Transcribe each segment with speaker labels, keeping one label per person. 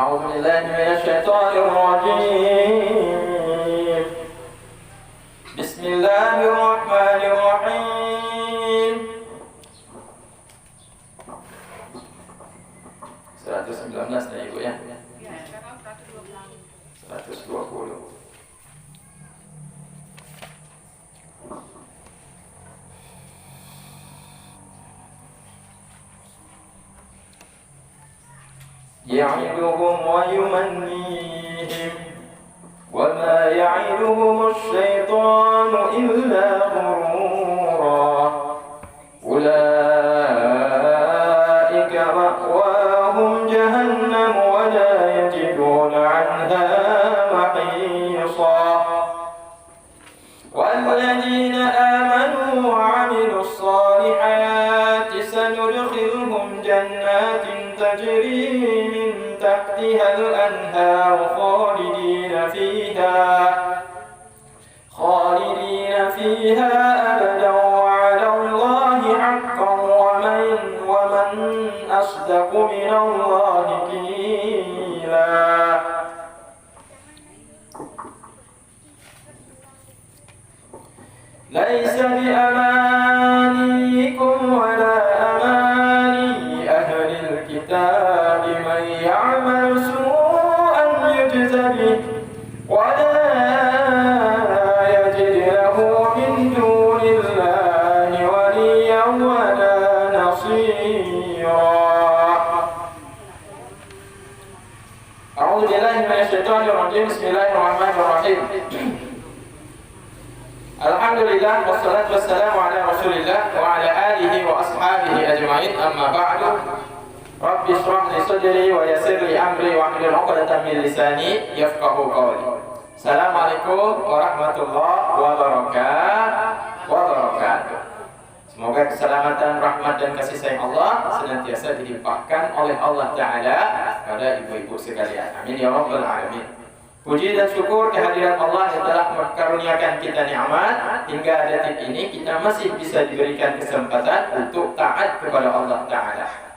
Speaker 1: أعوذ بالله من الشيطان الرجيم. بسم الله الرحمن الرحيم. 119 ya Ibu ya? 120. يعدهم ويمنيهم وما يعدهم الشيطان إلا غرورا أولئك مأواهم جهنم ولا يجدون عنها محيصا والذين آمنوا وعملوا الصالحات سندخلهم جنات تجري من تحتها الأنهار خالدين فيها أبدا وعلى الله حقا ومن أصدق من الله قيلا. ليس بأمانيكم ولا أماني أهل الكتاب من يعمل سوءا يجز به ولا يجد له من دون الله وليا ولا نصيرا. أعوذ بالله من الشيطان الرجيم. بسم الله الرحمن الرحيم. Alhamdulillah wassalatu wassalamu ala Rasulillah wa ala alihi wa ashabihi ajma'in. Amma ba'du. Rabbi shrah li sadri wa yassir li amri wa hlul 'uqdatam min lisani yafqahu qawli. Assalamualaikum warahmatullahi wabarakatuh. Semoga keselamatan, rahmat dan kasih sayang Allah senantiasa dilimpahkan oleh Allah Ta'ala pada ibu-ibu sekalian. Amin ya rabbal alamin. Puji dan syukur kehadiran Allah yang telah mengaruniakan kita nikmat hingga detik ini kita masih bisa diberikan kesempatan untuk taat kepada Allah Ta'ala.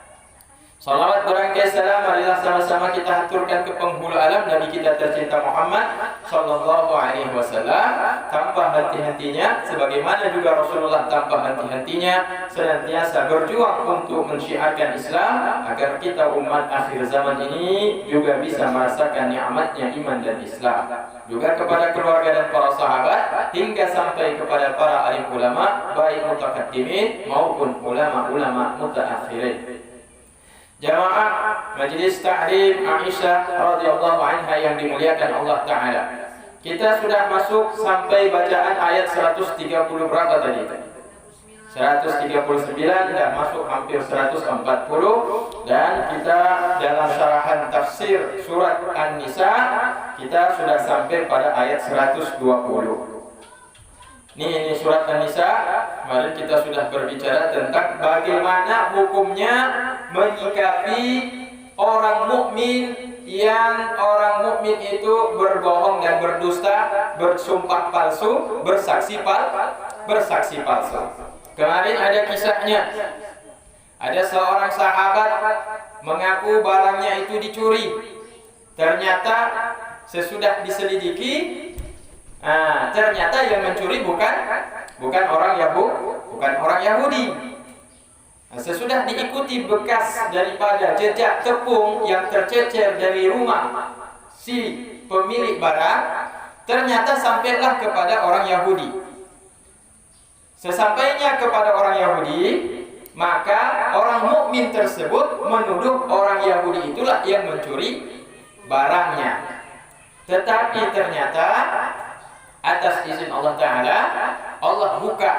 Speaker 1: Salawat berangkai salam marilah sama-sama kita haturkan ke penghulu alam Nabi kita tercinta Muhammad sallallahu alaihi wasallam tanpa henti-hentinya, sebagaimana juga Rasulullah tanpa henti-hentinya senantiasa berjuang untuk mensyiarkan Islam agar kita umat akhir zaman ini juga bisa merasakan nikmatnya iman dan Islam. Juga kepada keluarga dan para sahabat hingga sampai kepada para alim ulama baik mutaqaddimin maupun ulama-ulama mutaakhirin. Jamaah Majelis Ta'lim Aisyah radhiyallahu anha yang dimuliakan Allah Ta'ala. Kita sudah masuk sampai bacaan ayat 130 berapa tadi? 139 dan masuk hampir 140, dan kita dalam syarahan tafsir surat An-Nisa kita sudah sampai pada ayat 120. Ini surat An-Nisa. Kemarin kita sudah berbicara tentang bagaimana hukumnya menyikapi orang mukmin yang orang mukmin itu berbohong dan berdusta, bersumpah palsu, bersaksi palsu. Kemarin ada kisahnya. Ada seorang sahabat mengaku barangnya itu dicuri. Ternyata sesudah diselidiki, ternyata yang mencuri bukan orang Yahudi. Sesudah diikuti bekas daripada jejak tepung yang tercecer dari rumah si pemilik barang, ternyata sampailah kepada orang Yahudi. Sesampainya kepada orang Yahudi, maka orang mukmin tersebut menuduh orang Yahudi itulah yang mencuri barangnya. Tetapi ternyata atas izin Allah Ta'ala, Allah buka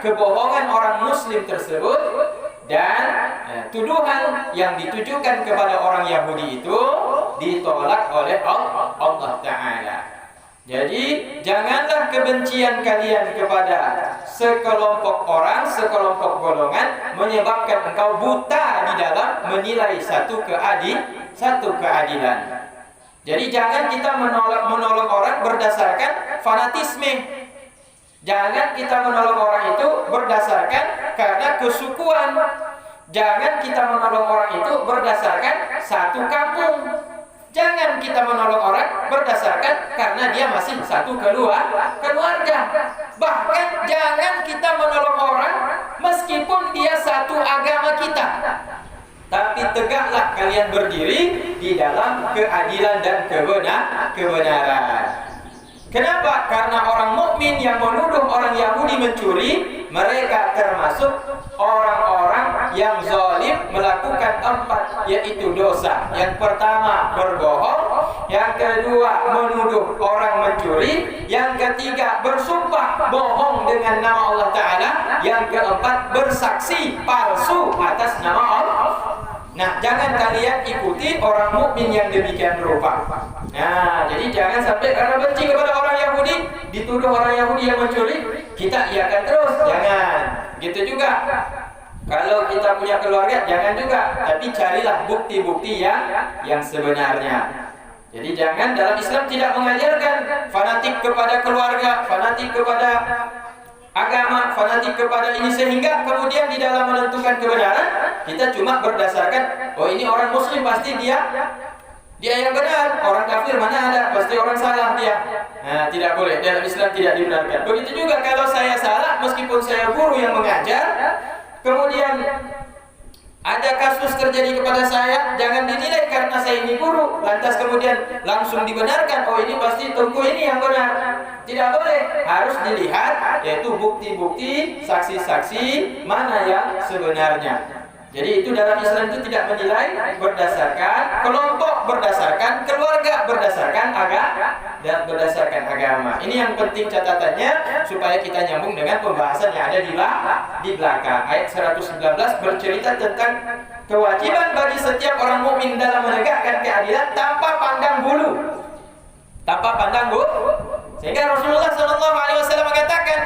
Speaker 1: kebohongan orang muslim tersebut, dan tuduhan yang ditujukan kepada orang Yahudi itu ditolak oleh Allah Ta'ala. Jadi janganlah kebencian kalian kepada sekelompok orang, sekelompok golongan menyebabkan engkau buta di dalam menilai satu keadilan. Jadi jangan kita menolong orang berdasarkan fanatisme. Jangan kita menolong orang itu berdasarkan karena kesukuan. Jangan kita menolong orang itu berdasarkan satu kampung. Jangan kita menolong orang berdasarkan karena dia masih satu keluarga. Bahkan jangan kita menolong orang meskipun dia satu agama kita. Tapi tegaklah kalian berdiri di dalam keadilan dan kebenaran. Kenapa? Karena orang mukmin yang menuduh orang Yahudi mencuri, mereka termasuk orang-orang yang zalim melakukan 4, yaitu dosa. Yang pertama berbohong, yang kedua menuduh orang mencuri, yang ketiga bersumpah bohong dengan nama Allah Ta'ala, yang keempat bersaksi palsu atas nama Allah. Nah, jangan kalian ikuti orang mukmin yang demikian rupa. Nah, jadi jangan sampai karena benci kepada orang Yahudi, dituduh orang Yahudi yang mencuri, kita iakan terus. Jangan. Gitu juga. Kalau kita punya keluarga, jangan juga. Tapi carilah bukti-bukti yang sebenarnya. Jadi jangan, dalam Islam tidak mengajarkan fanatik kepada keluarga, fanatik kepada agama, fanatik kepada ini, sehingga kemudian di dalam menentukan kebenaran kita cuma berdasarkan, oh ini orang muslim pasti dia yang benar, orang kafir mana ada, pasti orang salah dia. Nah, tidak boleh, dalam Islam tidak dibenarkan. Begitu juga kalau saya salah, meskipun saya guru yang mengajar, kemudian ada kasus terjadi kepada saya, jangan dinilai karena saya ini guru lantas kemudian langsung dibenarkan, oh ini pasti tunggu ini yang benar. Tidak boleh, harus dilihat yaitu bukti-bukti, saksi-saksi mana yang sebenarnya. Jadi itu dalam Islam itu tidak menilai berdasarkan kelompok, berdasarkan keluarga, berdasarkan agama dan berdasarkan agama. Ini yang penting catatannya supaya kita nyambung dengan pembahasan yang ada di belakang. Ayat 119 bercerita tentang kewajiban bagi setiap orang mukmin dalam menegakkan keadilan tanpa pandang bulu. Tanpa pandang bulu. Sehingga Rasulullah SAW mengatakan,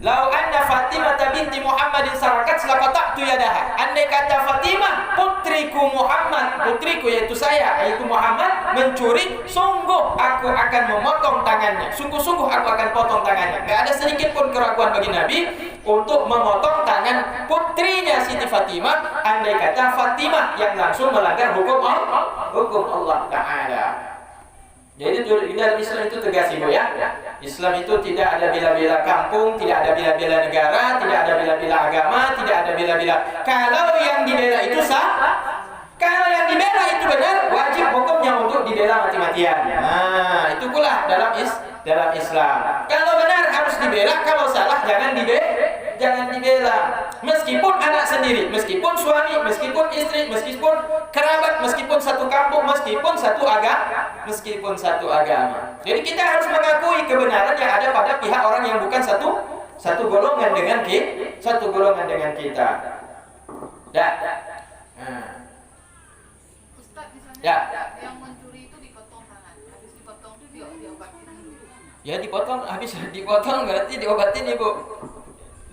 Speaker 1: "Lau anna Fatimah binti Muhammadin sarakat laqata'tu yadaha." Andai kata Fatimah putriku Muhammad, putriku yaitu saya, yaitu Muhammad mencuri, sungguh aku akan memotong tangannya. Sungguh-sungguh aku akan potong tangannya. Enggak ada sedikit pun keraguan bagi Nabi untuk memotong tangan putrinya Siti Fatimah. Andai kata Fatimah yang langsung melanggar hukum Allah Ta'ala. Jadi dalam Islam itu tegas Ibu ya. Islam itu tidak ada bela-bela kampung, tidak ada bela-bela negara, tidak ada bela-bela agama, tidak ada bela-bela. Kalau yang dibela itu sah, kalau yang dibela itu benar, wajib hukumnya untuk dibela mati-matian. Nah, itu pula dalam Islam. Kalau benar harus dibela, kalau salah jangan dibela. Meskipun anak sendiri, meskipun suami, meskipun istri, meskipun kerabat, meskipun satu kampung, meskipun satu agama. Jadi kita harus mengakui kebenaran yang ada pada pihak orang yang bukan satu golongan dengan kita.
Speaker 2: Ustaz, misalnya yang mencuri itu dipotong tangan, habis dipotong itu diobatin.
Speaker 1: Ya dipotong, habis dipotong berarti diobatin Ibu.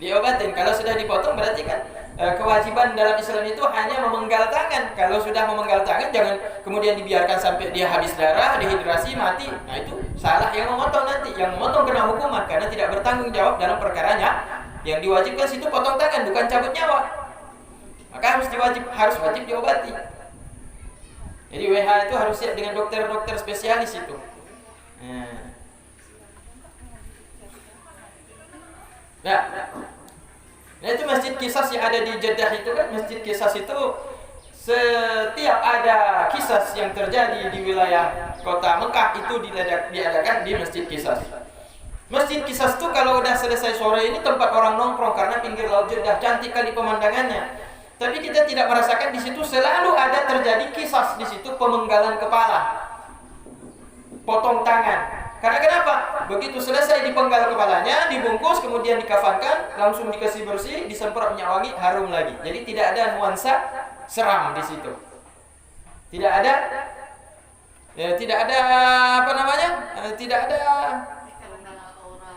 Speaker 1: Diobatin. Kalau sudah dipotong berarti kan kewajiban dalam Islam itu hanya memenggal tangan. Kalau sudah memenggal tangan jangan kemudian dibiarkan sampai dia habis darah, dehidrasi, mati. Nah itu salah yang memotong nanti. Yang memotong kena hukuman karena tidak bertanggung jawab dalam perkaranya. Yang diwajibkan situ potong tangan, bukan cabut nyawa. Maka harus wajib diobati. Jadi WH itu harus siap dengan dokter-dokter spesialis itu. Nah itu masjid Qisas yang ada di Jeddah itu kan, masjid Qisas itu setiap ada kisah yang terjadi di wilayah kota Mekah itu diadakan di masjid Qisas. Masjid Qisas itu kalau udah selesai sore ini tempat orang nongkrong karena pinggir laut Jeddah, cantik kali pemandangannya. Tapi kita tidak merasakan di situ selalu ada terjadi kisah di situ, pemenggalan kepala, potong tangan. Karena kenapa? Begitu selesai dipenggal kepalanya, dibungkus, kemudian dikafankan, langsung dikasih bersih, disemprot minyak wangi, harum lagi. Jadi tidak ada nuansa seram di situ. Tidak ada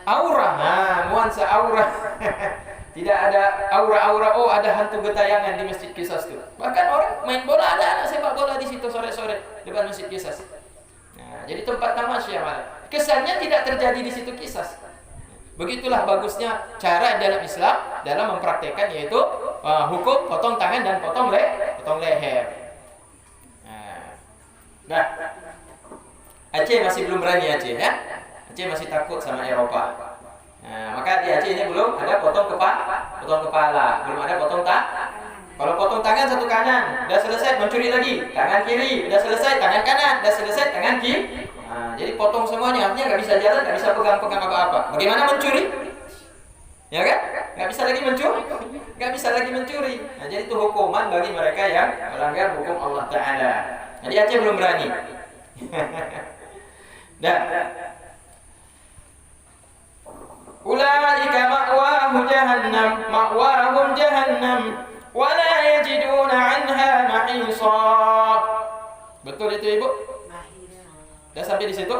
Speaker 1: aura. Nah, nuansa aura. Tidak ada aura-aura, oh ada hantu getayangan di masjid Qisas itu. Bahkan orang main bola, ada anak sepak bola di situ sore-sore depan masjid Qisas. Nah, jadi tempat tamasya malah. Kesannya tidak terjadi di situ Qisas. Begitulah bagusnya cara dalam Islam dalam mempraktekkan yaitu hukum potong tangan dan potong leher. Nah, Aceh masih belum berani Aceh ya. Aceh masih takut sama Eropa. Nah, maka di Aceh ini belum ada potong kepala, belum ada potong tangan. Kalau potong tangan satu kanan, udah selesai mencuri lagi, tangan kiri, udah selesai tangan kanan, udah selesai tangan kiri. Nah, jadi potong semuanya, artinya nggak bisa jalan, nggak bisa pegang-pegang apa-apa. Bagaimana mencuri? Ya kan? Nggak bisa lagi mencuri, nggak bisa lagi mencuri. Nah, jadi itu hukuman bagi mereka yang melanggar hukum Allah Taala. Jadi Aceh belum berani. Dan ulaika ma'wahum jahannam wa la yajiduna 'anha mahisa. Betul itu Ibu? Sudah sampai di situ?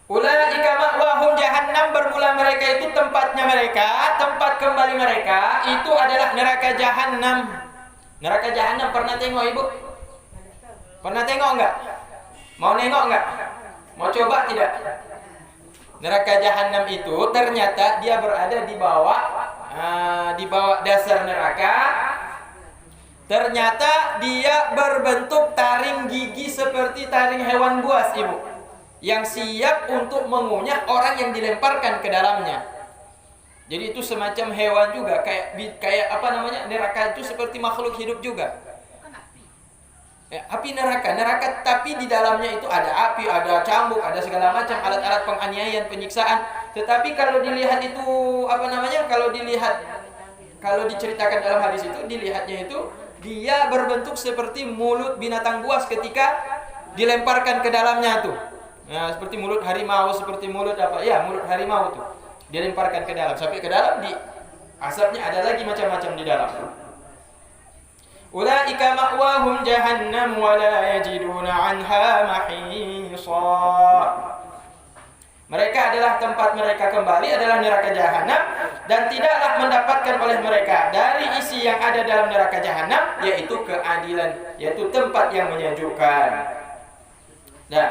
Speaker 1: Ulaika ma'wahum jahannam, bermula mereka itu tempatnya mereka, tempat kembali mereka itu adalah neraka jahannam. Neraka jahannam pernah tengok Ibu? Pernah tengok enggak? Mau nengok enggak? Mau coba tidak? Neraka jahannam itu ternyata dia berada di bawah dasar neraka. Ternyata dia berbentuk taring gigi seperti taring hewan buas Ibu, yang siap untuk mengunyah orang yang dilemparkan ke dalamnya. Jadi itu semacam hewan juga, kayak apa namanya? Neraka itu seperti makhluk hidup juga. Api neraka, tapi di dalamnya itu ada api, ada cambuk, ada segala macam alat-alat penganiayaan, penyiksaan. Tetapi kalau dilihat itu apa namanya? Kalau diceritakan dalam hadis itu, dilihatnya itu dia berbentuk seperti mulut binatang buas ketika dilemparkan ke dalamnya tuh. Nah, seperti mulut harimau, seperti mulut apa? Ya, mulut harimau tuh. Dilemparkan ke dalam, sampai ke dalam di asapnya ada lagi macam-macam di dalam. Ulaika ma'wahum jahannam wa la yajiduna 'anha mahisa. Mereka adalah tempat mereka kembali adalah neraka jahanam, dan tidaklah mendapatkan oleh mereka dari isi yang ada dalam neraka jahanam, yaitu keadilan, yaitu tempat yang menyejukkan. Nah,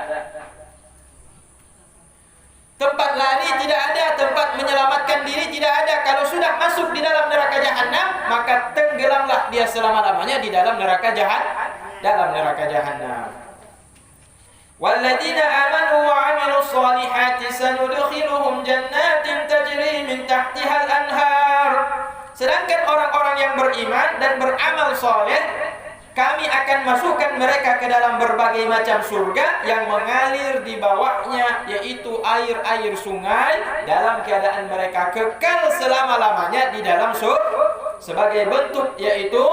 Speaker 1: tempat lari tidak ada, tempat menyelamatkan diri tidak ada. Kalau sudah masuk di dalam neraka jahanam, maka tenggelamlah dia selama-lamanya di dalam neraka jahanam. Walladzina amanu wa 'amilus solihati sanudkhiluhum jannatin tajri min tahtihal anhar. Sedangkan orang-orang yang beriman dan beramal soleh, kami akan masukkan mereka ke dalam berbagai macam surga yang mengalir di bawahnya, yaitu air-air sungai, dalam keadaan mereka kekal selama-lamanya di dalam surga, sebagai bentuk yaitu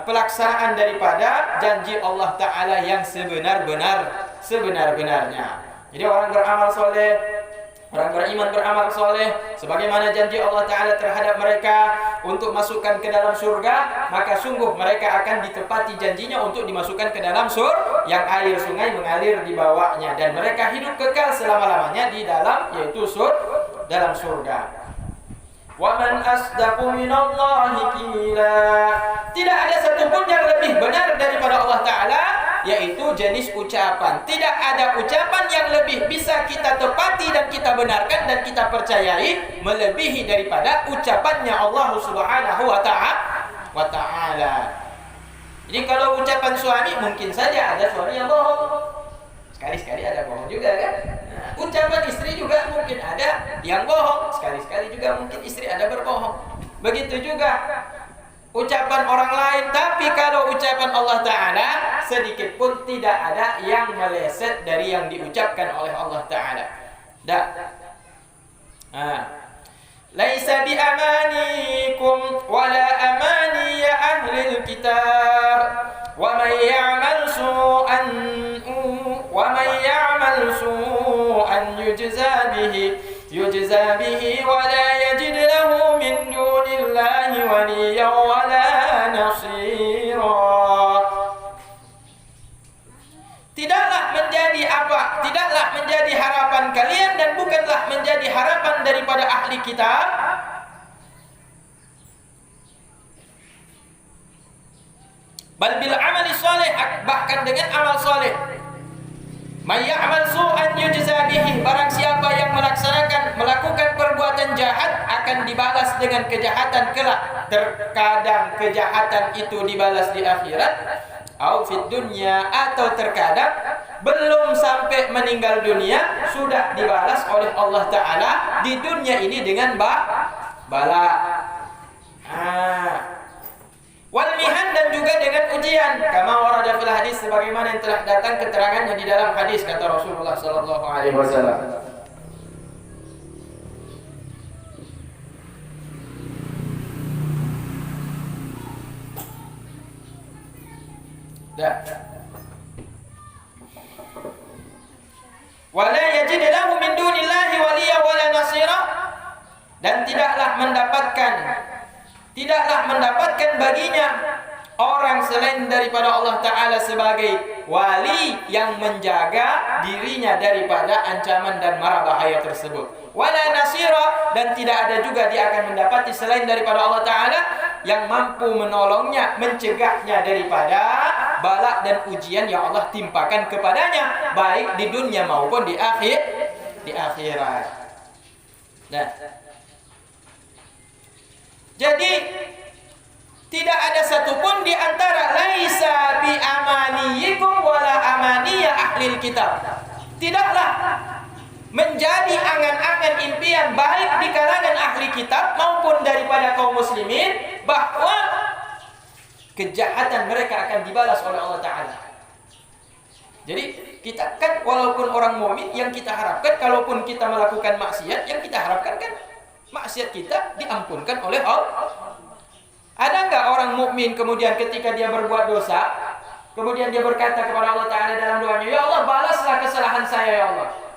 Speaker 1: pelaksanaan daripada janji Allah Ta'ala yang sebenar-benarnya. Jadi orang beramal soleh, orang beriman beramal soleh, sebagaimana janji Allah Ta'ala terhadap mereka untuk masukkan ke dalam surga, maka sungguh mereka akan ditepati janjinya untuk dimasukkan ke dalam surga yang air sungai mengalir di bawahnya, dan mereka hidup kekal selama-lamanya di dalam, yaitu dalam surga. Wa man asdaqu minallahi qila. Tidak ada satupun yang lebih benar daripada Allah Ta'ala, yaitu jenis ucapan. Tidak ada ucapan yang lebih bisa kita tepati dan kita benarkan dan kita percayai melebihi daripada ucapannya Allah Subhanahu wa Ta'ala. Jadi kalau ucapan suami, mungkin saja ada suami yang bohong. Sekali-sekali ada bohong juga kan? Nah, ucapan istri juga mungkin ada yang bohong. Sekali-sekali juga mungkin istri ada berbohong. Begitu juga ucapan orang lain. Tapi kalau ucapan Allah Ta'ala, sedikit pun tidak ada yang meleset dari yang diucapkan oleh Allah Ta'ala. Laisa bi amanikum wala amani ya ahlil kitab. Wa man ya'mal su'an yujza bihi wa la yajid lahu min dunillahi waliyyan wa la nasira. Tidaklah menjadi harapan kalian dan bukanlah menjadi harapan daripada ahli kitab bal bil amali salih, bahkan dengan amal saleh. May ya'mal su'an yujza bihi, barang siapa yang melakukan perbuatan jahat akan dibalas dengan kejahatan kelak. Terkadang kejahatan itu dibalas di akhirat, au fid dunya, atau terkadang belum sampai meninggal dunia sudah dibalas oleh Allah Ta'ala di dunia ini dengan bala. Wal mihan, dan juga dengan ujian, kama warada fil hadis, sebagaimana yang telah datang keterangannya di dalam hadis, kata Rasulullah sallallahu alaihi wasallam. Wala yajid lahu min dunillahi waliya wala nasira, dan tidaklah mendapatkan baginya orang selain daripada Allah Ta'ala sebagai wali yang menjaga dirinya daripada ancaman dan mara bahaya tersebut. Wala nasira, dan tidak ada juga dia akan mendapati selain daripada Allah Ta'ala yang mampu menolongnya, mencegahnya daripada bala dan ujian yang Allah timpakan kepadanya, baik di dunia maupun di akhirat. Nah, jadi tidak ada satupun di antara laisa bi amaniyikum wala amaniya ahlil kitab, tidaklah menjadi angan-angan impian baik di kalangan ahli kitab maupun daripada kaum muslimin bahwa kejahatan mereka akan dibalas oleh Allah Ta'ala. Jadi kita kan walaupun orang mukmin, yang kita harapkan kalaupun kita melakukan maksiat, yang kita harapkan kan maksiat kita diampunkan oleh Allah. Ada enggak orang mukmin kemudian ketika dia berbuat dosa, kemudian dia berkata kepada Allah Ta'ala dalam doanya, ya Allah, balaslah kesalahan saya ya Allah.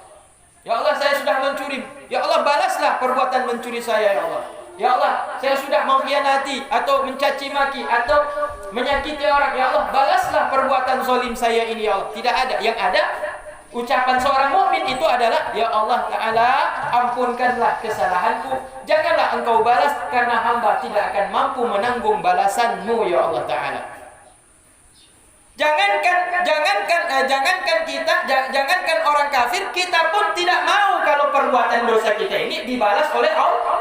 Speaker 1: Ya Allah, saya sudah mencuri. Ya Allah, balaslah perbuatan mencuri saya ya Allah. Ya Allah, saya sudah mengkhianati atau mencaci maki atau menyakiti orang. Ya Allah, balaslah perbuatan zalim saya ini ya Allah. Tidak ada. Yang ada ucapan seorang mukmin itu adalah, ya Allah Ta'ala, ampunkanlah kesalahanku. Janganlah engkau balas karena hamba tidak akan mampu menanggung balasanmu ya Allah Ta'ala. Jangankan orang kafir, kita pun tidak mau kalau perbuatan dosa kita ini dibalas oleh Allah.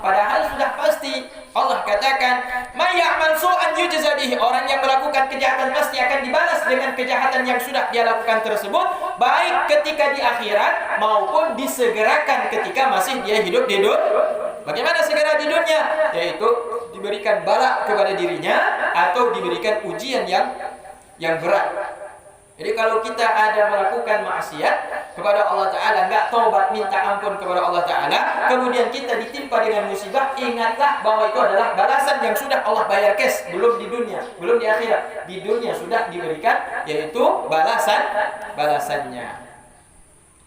Speaker 1: Padahal sudah pasti Allah katakan, "May ya'mal su'an yujza bihi." Orang yang melakukan kejahatan pasti akan dibalas dengan kejahatan yang sudah dia lakukan tersebut, baik ketika di akhirat maupun disegerakan ketika masih dia hidup di dunia. Bagaimana segera di dunia? Yaitu diberikan bala kepada dirinya atau diberikan ujian yang berat. Jadi kalau kita ada melakukan maksiat kepada Allah Ta'ala, enggak taubat minta ampun kepada Allah Ta'ala, kemudian kita ditimpa dengan musibah, ingatlah bahwa itu adalah balasan yang sudah Allah bayar cash, belum di dunia, belum di akhirat. Di dunia sudah diberikan, yaitu balasannya.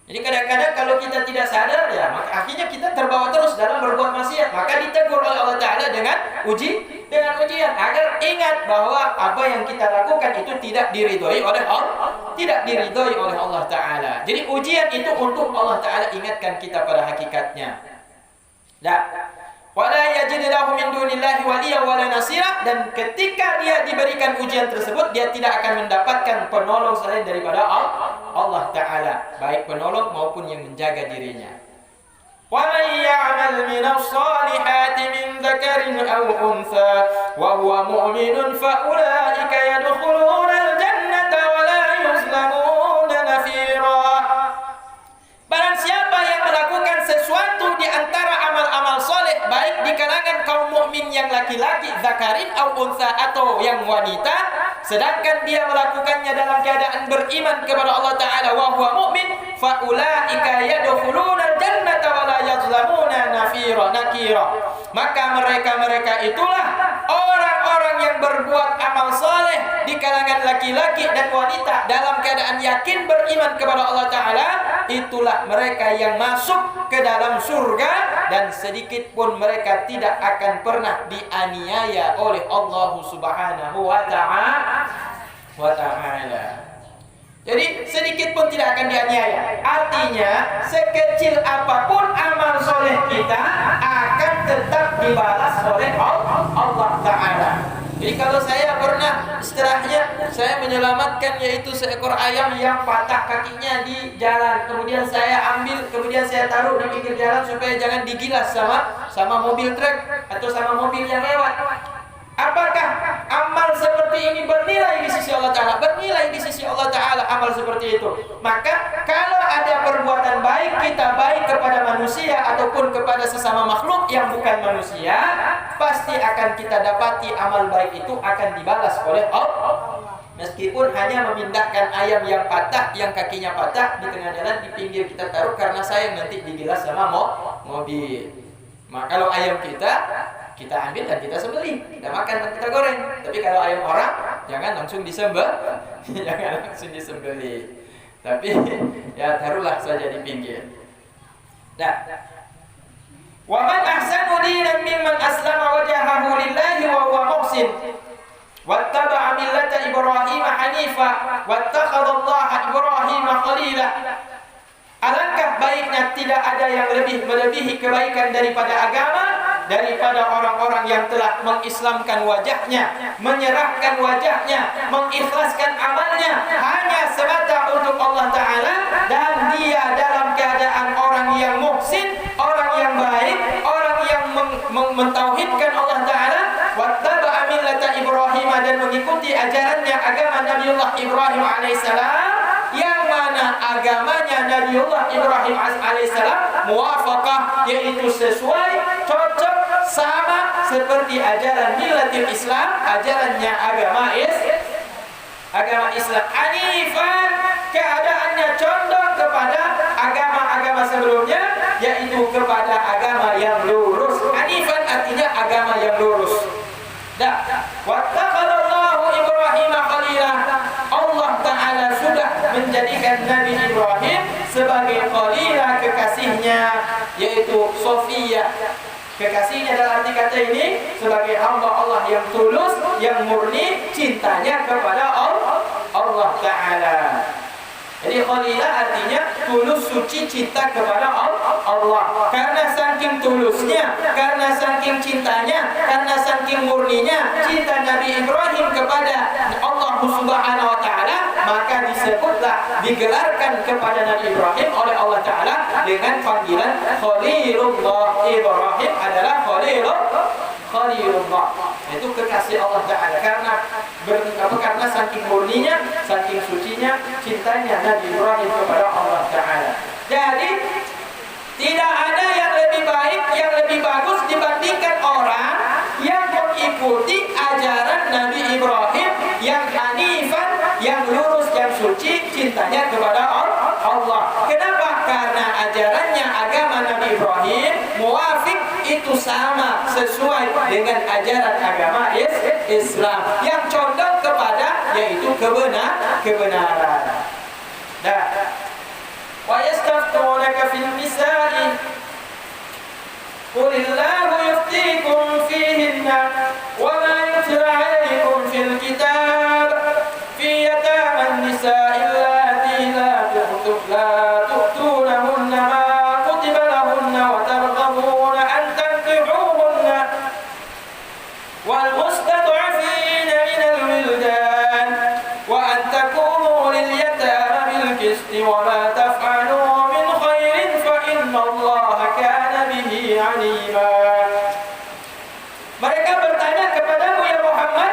Speaker 1: Jadi kadang-kadang kalau kita tidak sadar, ya maka akhirnya kita terbawa terus dalam berbuat maksiat. Maka ditegur oleh Allah Ta'ala dengan ujian agar ingat bahwa apa yang kita lakukan itu tidak diridhoi oleh Allah, tidak diridhoi oleh Allah Ta'ala. Jadi ujian itu untuk Allah Ta'ala ingatkan kita pada hakikatnya. Wala yajid lahu min dunillahi waliya wala nasira, dan ketika dia diberikan ujian tersebut, dia tidak akan mendapatkan penolong selain daripada Allah Ta'ala, baik penolong maupun yang menjaga dirinya. Wa may ya'mal minas salihati min dzakarin aw untha wa huwa mu'minun fa ulaika yadkhuluna al-jannata wa la yuzlamuna nafira. Barang siapa yang melakukan sesuatu di antara amal-amal soleh, baik di kalangan kaum mukmin yang laki-laki, zakarin au unsa, atau yang wanita, sedangkan dia melakukannya dalam keadaan beriman kepada Allah Ta'ala wa huwa mu'min, fa ulaika yadkhuluna al-jannata wa la yuzlamuna nakira. Maka mereka itulah orang-orang yang berbuat amal soleh di kalangan laki-laki dan wanita dalam keadaan yakin beriman kepada Allah Ta'ala. Itulah mereka yang masuk ke dalam surga, dan sedikit pun mereka tidak akan pernah dianiaya oleh Allah Subhanahu wa Ta'ala. Jadi sedikit pun tidak akan dianiaya. Artinya sekecil apapun amal soleh kita akan tetap dibalas oleh Allah Ta'ala. Jadi kalau saya pernah istilahnya saya menyelamatkan yaitu seekor ayam yang patah kakinya di jalan, kemudian saya ambil, kemudian saya taruh di pinggir jalan supaya jangan digilas sama mobil truk atau sama mobil yang lewat. Apakah amal seperti ini bernilai di sisi Allah Ta'ala, bernilai di sisi Allah Ta'ala amal seperti itu. Maka kalau ada perbuatan baik, kita baik kepada manusia ataupun kepada sesama makhluk yang bukan manusia, pasti akan kita dapati amal baik itu akan dibalas oleh Allah. Meskipun hanya memindahkan ayam yang patah, yang kakinya patah di tengah jalan, di pinggir kita taruh karena sayang nanti digilas sama mobil. Maka kalau ayam kita ambil dan kita sembelih, kita makan dan kita goreng. Tapi kalau ayam orang, jangan langsung jangan langsung disembelih. Tapi ya taruhlah saja di pinggir. Nah, wa man ahsanu dinan mimman aslama wajhahu lillahi wa huwa muhsin wattaba'a millata Ibrahim hanifa wattakhadhallaha Ibrahim khalila. Alangkah baiknya tidak ada yang lebih melebihi kebaikan daripada agama, daripada orang-orang yang telah mengislamkan wajahnya, menyerahkan wajahnya, mengikhlaskan amalnya hanya semata untuk Allah Ta'ala, dan dia dalam keadaan orang yang muhsin, orang yang baik, orang yang mentauhidkan Allah Ta'ala. Wattaba'a millata Ibrahim, dan mengikuti ajarannya agama Nabiullah Ibrahim alaihissalam, yang mana agamanya Nabiullah Ibrahim alaihissalam muwafaqah, yaitu sesuai, cocok, sama seperti ajaran millatil Islam, ajarannya agama Islam. Hanifan, keadaannya condong kepada agama-agama sebelumnya, yaitu kepada agama yang lurus. Hanifan artinya agama yang lurus. Wattakhadallahu Ibrahim khalila, Allah Ta'ala sudah menjadikan Nabi Ibrahim sebagai khalila, kekasihnya, yaitu Sofiyah. Kekasihnya dalam arti kata ini sebagai hamba Allah yang tulus, yang murni cintanya kepada Allah Ta'ala. Jadi khalilah artinya tulus, suci, cinta kepada Allah. Karena saking tulusnya, karena saking cintanya, karena saking murninya cinta Nabi Ibrahim kepada Allah Subhanahu wa Ta'ala, maka disebutlah, digelarkan kepada Nabi Ibrahim oleh Allah Ta'ala dengan panggilan Khalilullah. Ibrahim adalah Khalilullah, itu kekasih Allah Ta'ala. Karena saking murninya, saking sucinya cintanya Nabi Ibrahim kepada Allah Ta'ala. Jadi tidak ada yang lebih baik, yang lebih bagus dibandingkan orang yang mengikuti ajaran Nabi Ibrahim yang hanifan, yang lurus, yang suci, cintanya kepada Allah. Kenapa? Karena ajarannya agama Nabi Ibrahim muwafiq, itu sama, sesuai dengan ajaran agama Islam yang condong kepada, yaitu kebenaran. Dah. Wa yastaftunaka fil nisa'i qulillahu yuftikum fihinna wa ma yutla 'alaykum fil kitab fi yataman nisa'i allati la tu'tunahunna ma kutiba lahunna wa targhabuna an tankihuhunna wal mustad'afina minal wildan wa an taqumu lil yatama bil qisti wa ma taf'alu min khairin fa inna Allaha kana bihi 'alima. Mereka bertanya kepadamu ya Muhammad,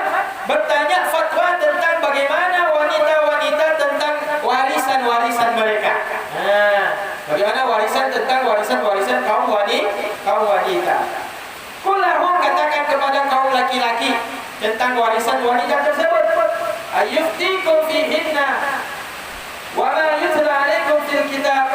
Speaker 1: bertanya fatwa tentang bagaimana wanita-wanita tentang warisan-warisan mereka. Bagaimana warisan tentang warisan-warisan kaum wanita. Kulahum, katakan kepada kaum laki-laki tentang warisan wanita tersebut. Ayuftikum fihinna wa ma yutla 'alaikum fil kitab,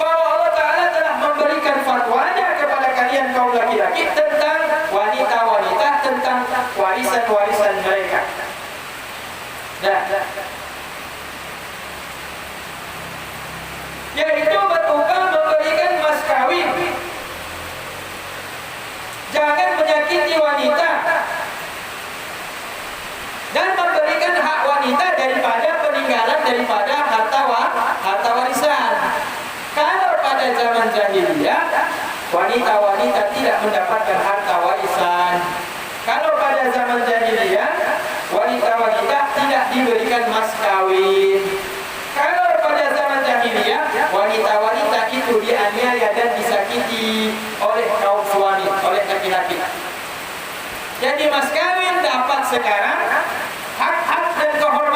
Speaker 1: bahwa Allah Ta'ala telah memberikan fatwanya kepada kalian kaum laki-laki tentang wanita-wanita, tentang warisan-warisan mereka. Yaitu berupa memberikan mas kawin. Jangan menyakiti wanita dan memberikan hak wanita daripada peninggalan, daripada harta warisan. Kalau pada zaman jahiliyah wanita-wanita tidak mendapatkan harta warisan. Kalau pada zaman jahiliyah wanita-wanita tidak diberikan mas kawin. Kalau pada zaman jahiliyah wanita-wanita itu dianiaya dan disakiti oleh kaum suami, oleh laki-laki. Jadi mas kawin dapat sekarang, hak-hak dan kehormatan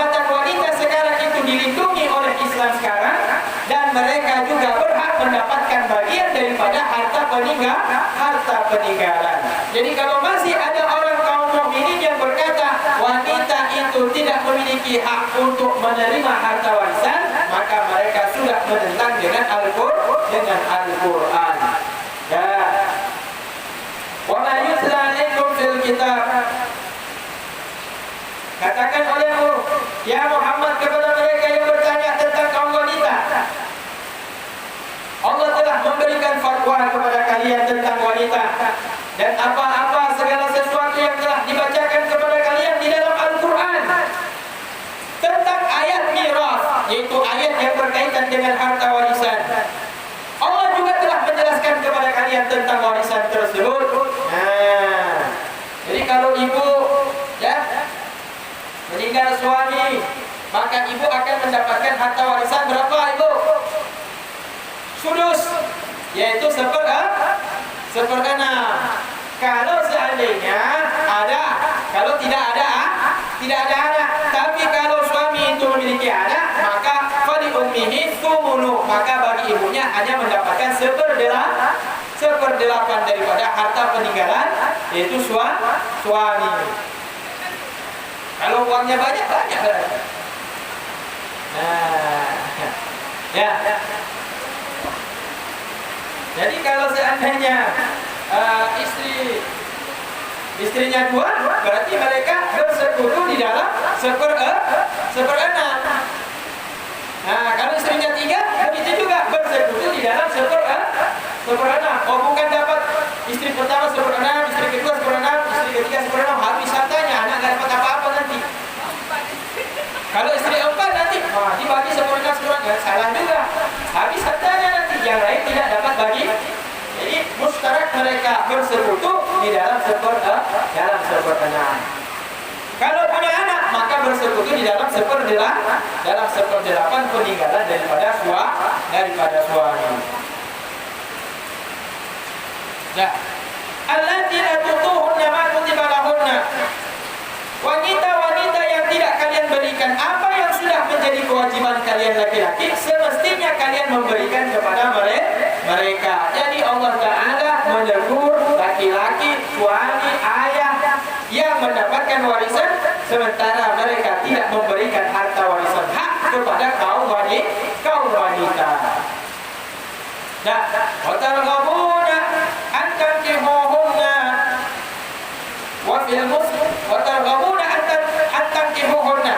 Speaker 1: mendapatkan bagian daripada harta peninggalan. Jadi kalau masih ada orang kaum mukminin yang berkata wanita itu tidak memiliki hak untuk menerima harta warisan, maka mereka sudah menentang dengan Al-Qur'an. Ya. Wa ma yutla 'alaikum fil kitab. Katakan olehmu, ya Muhammad, kepada mereka yang bertanya tentang kaum wanita, Allah telah memberikan fatwa kepada kalian tentang wanita, dan apa-apa segala sesuatu yang telah dibacakan kepada kalian di dalam Al-Quran tentang ayat miras, yaitu ayat yang berkaitan dengan harta warisan. Allah juga telah menjelaskan kepada kalian tentang warisan tersebut. Nah, jadi kalau ibu meninggal suami, maka ibu akan mendapatkan harta warisan berapa, Ibu? Sudus, yaitu seperenam. Kalau seandainya ada, kalau tidak ada anak. Tapi kalau suami itu memiliki anak, maka fali ummihi tsumunu, maka bagi ibunya hanya mendapatkan seperdelapan daripada harta peninggalan, yaitu suami. Kalau uangnya banyak berarti. Nah, ya. Jadi kalau seandainya istrinya dua, berarti mereka bersekutu di dalam seperenam. Nah, kalau istrinya tiga, begitu juga bersekutu di dalam seperenam. Oh, bukan dapat istri pertama seperenam, istri kedua seperenam, istri ketiga seperenam, habis hartanya, anak nggak dapat apa-apa nanti. Kalau istri empat nanti, dibagi seperenam, salah juga. Habis hartanya nanti, yang lain tidak dapat bagi. Jadi mustarak mereka bersekutu di dalam seperenam. Kalau punya anak, maka bersekutu di dalam seperdelapan peninggalan daripada suami. Nah, allati la tutuhunna ma kutiba lahunna. Wanita-wanita yang tidak kalian berikan apa yang sudah menjadi kewajiban kalian laki-laki, semestinya kalian memberikan kepada mereka. Jadi Allah Ta'ala menegur laki-laki, suami, ayah yang mendapatkan warisan, sementara mereka tidak memberikan harta warisan hak kepada kaum wanita. Nah, wa targhabuna an tankihuhunna wa fil muslim wa targhabuna an tankihuhunna.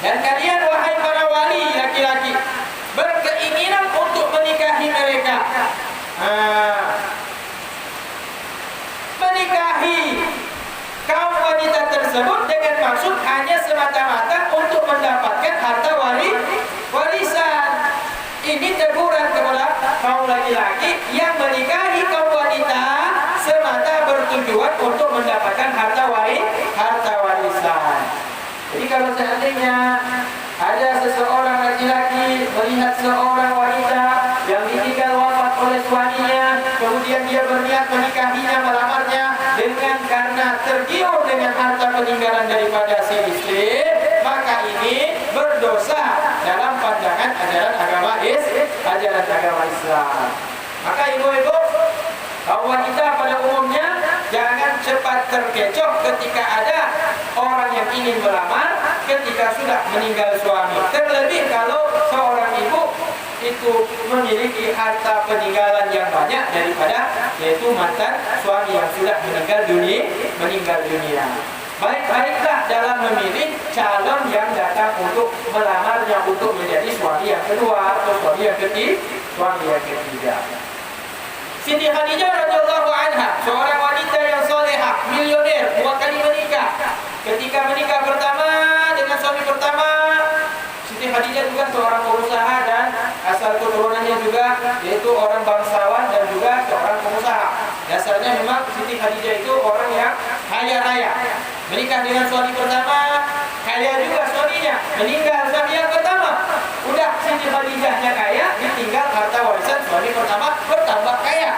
Speaker 1: Dan kalian wahai para wali laki-laki berkeinginan untuk menikahi mereka. Menikahi kaum wanita tersebut dengan maksud hanya semata-mata untuk mendapatkan harta warisan. Ini teguran kepada kaum laki-laki yang menikahi kaum wanita semata bertujuan untuk mendapatkan harta warisan. Jadi kalau seandainya ada seseorang laki-laki melihat seorang wanita yang ditinggal wafat oleh suaminya, kemudian dia berniat menikahinya, melamarnya dengan karena tergiur dengan harta peninggalan daripada si istri, maka ini berdosa dalam pandangan ajaran agama Islam. Maka ibu-ibu, kaum wanita pada umumnya jangan cepat terkecoh ketika ada orang yang ingin melamar ketika sudah meninggal suami. Terlebih kalau seorang ibu itu memiliki harta peninggalan yang banyak daripada yaitu mantan suami yang sudah meninggal dunia. Baik-baiklah dalam memilih calon yang datang untuk melamarnya untuk menjadi suami yang kedua atau suami yang ketiga. Siti Khadijah radhiyallahu anha, seorang wanita yang solehah, milioner, 2 kali menikah. Ketika menikah pertama dengan suami pertama, Siti Khadijah juga seorang pengusaha dan asal keturunannya juga yaitu orang bangsawan dan juga seorang pengusaha. Dasarnya memang Siti Khadijah itu orang yang kaya raya. Menikah dengan suami pertama, kaya juga suaminya. Meninggal suami yang pertama, udah Siti Khadijahnya kaya, ditinggal harta warisan suami pertama bertambah kaya.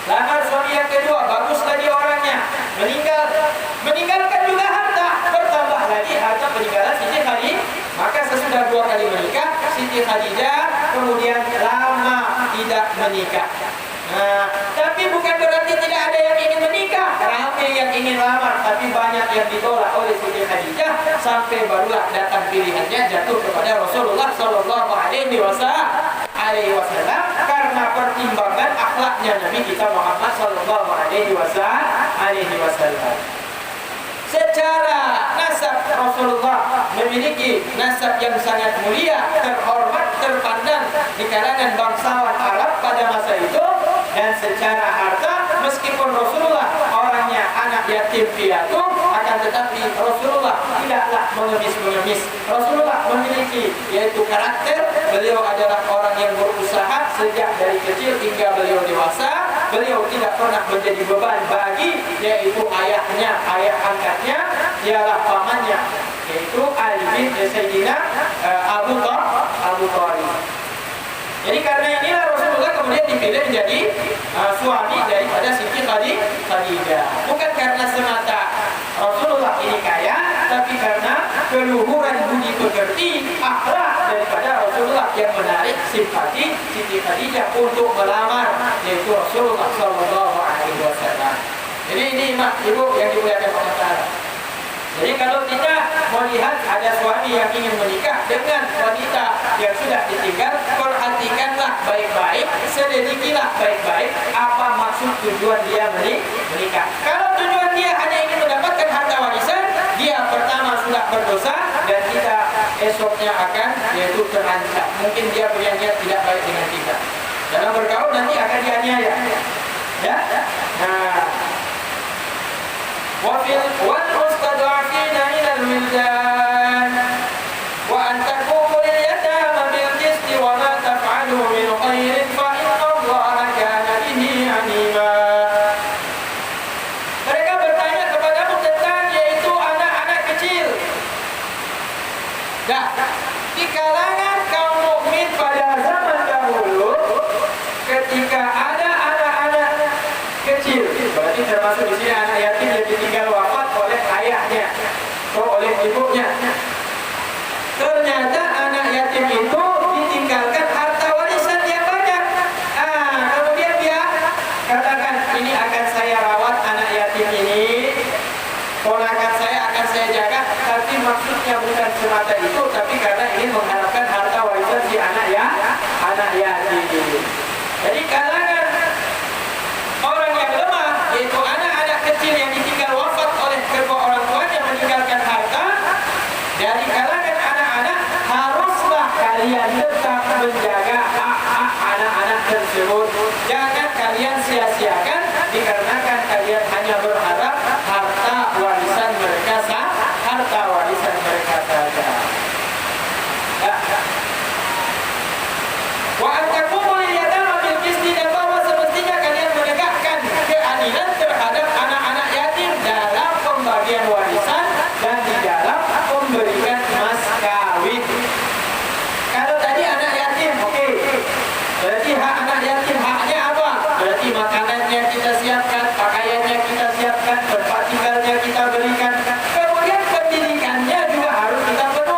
Speaker 1: Lamar suami yang kedua, bagus tadi orangnya, meninggalkan juga harta, bertambah lagi harta peninggalan Siti Khadijah. Maka sesudah 2 kali menikah, Siti Khadijah kemudian lama tidak menikah. Nah, tapi bukan berarti tidak ada yang ingin menikah. Ramai yang ingin lamar, tapi banyak yang ditolak oleh Siti Khadijah sampai barulah datang pilihannya jatuh kepada Rasulullah Sallallahu Alaihi Wasallam karena pertimbangan akhlaknya Nabi kita Muhammad Sallallahu Alaihi Wasallam. Secara nasab Rasulullah memiliki nasab yang sangat mulia, terhormat, terpandang di kalangan bangsawan Arab pada masa itu. Dan secara harta, meskipun Rasulullah orangnya anak yatim piatu, akan tetapi Rasulullah tidaklah mengemis-mengemis. Rasulullah memiliki yaitu karakter. Beliau adalah orang yang berusaha sejak dari kecil hingga beliau dewasa. Beliau tidak pernah menjadi beban bagi yaitu ayahnya, ayah angkatnya ialah pamannya, yaitu Ali bin Sayyidina Abu Thalib. Jadi karena inilah Rasulullah kemudian dipilih menjadi suami daripada Siti Khadijah. Bukan karena semata Rasulullah ini kaya, tapi karena keluhuran budi pekerti akhlak daripada Rasulullah yang menarik simpati Siti Khadijah untuk melamar yaitu Rasulullah Sallallahu Alaihi Wasallam. Jadi ini ibu yang dimuliakan Allah Taala. Jadi kalau kita melihat ada suami yang ingin menikah dengan wanita yang sudah ditinggal, perhatikanlah baik-baik, selidikilah baik-baik apa maksud tujuan dia menikah. Kalau tujuan dia hanya ingin mendapatkan harta warisan, dia pertama sudah berdosa dan kita esoknya akan yaitu terancam. Mungkin dia punya niat tidak baik dengan kita. Dalam bergaul nanti akan dianiaya. Ya? Nah, والمستضعفين من الولدان وأن تقوموا لليتامى بالقسط وما تفعلوا من خير فإن الله كان به عليما. Mereka bertanya kepadamu tentang yaitu anak-anak kecil. Nah, di kalangan kaum mukmin pada zaman dahulu, ketika ada anak-anak kecil, berarti termasuk di sini anak yatim yang ditinggal wafat oleh ayahnya atau oleh ibunya. Ternyata anak yatim itu ditinggalkan harta warisan yang banyak. Kemudian dia katakan, ini akan saya rawat anak yatim ini, ponakan saya akan saya jaga. Tapi maksudnya bukan semata itu, tapi karena ingin mengharapkan harta warisan si anak yatim. Jadi kalangan orang yang lemah, yaitu anak-anak kecil yang ditinggal wafat oleh kedua orang tuanya meninggalkan harta, dari kalangan anak-anak haruslah kalian tetap menjaga hak-hak anak-anak tersebut. Jangan kalian sia-siakan dikarenakan kalian hanya berharap harta warisan mereka saja. Wa antakumul yatama bil qisti, dan bahwa semestinya kalian menegakkan keadilan terhadap anak-anak yatim dalam pembagian warisan dan di dalam memberikan mas kawin. Kalau tadi anak yatim, oke. Berarti hak anak yatim haknya apa? Berarti makanannya kita siapkan, pakaiannya kita siapkan, tempat tinggalnya kita berikan. Kemudian pendidikannya juga harus kita berikan.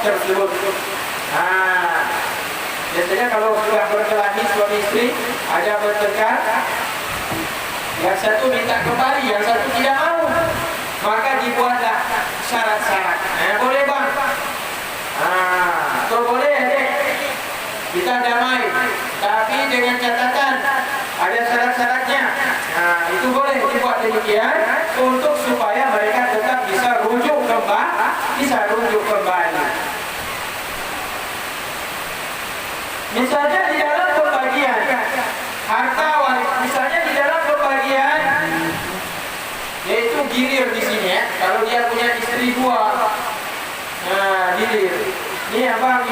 Speaker 1: tersebut. Biasanya kalau sudah berkelahi suami istri, ada bertengkar, yang satu minta kembali, yang satu tidak mau, maka dibuatlah syarat-syarat. Boleh bang? Atau boleh dek, kita damai, tapi dengan catatan ada syarat-syaratnya. Itu boleh dibuat demikian untuk supaya mereka tetap bisa rujuk kembali. Misalnya di dalam pembagian harta waris, misalnya di dalam pembagian, yaitu gilir di sini ya. Kalau dia punya istri 2, gilir. Ini abang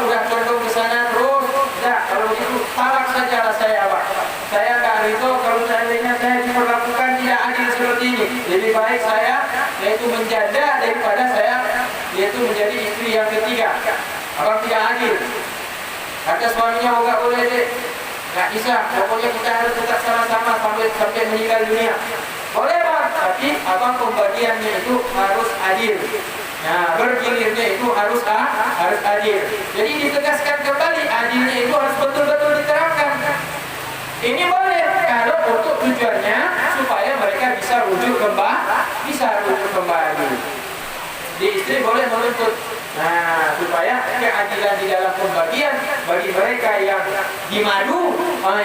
Speaker 1: udah condong ke sana terus. Kalau begitu talak saja lah saya abang. Saya nggak ridho kalau seandainya saya diperlakukan tidak adil seperti ini. Lebih baik saya yaitu menjanda daripada saya yaitu menjadi istri yang ketiga. Abang tidak adil. Kata suaminya, nggak boleh deh, nggak bisa. Pokoknya kita harus tetap sama-sama sampai meninggal dunia. Boleh bang, tapi abang pembagiannya itu harus adil. Bergilirnya itu harus adil. Jadi ditegaskan kembali, adilnya itu harus betul-betul diterapkan. Ini boleh kalau untuk tujuannya supaya mereka bisa rujuk kembali. Di istri boleh menuntut. Supaya keadilan di dalam pembagian bagi mereka yang dimadu,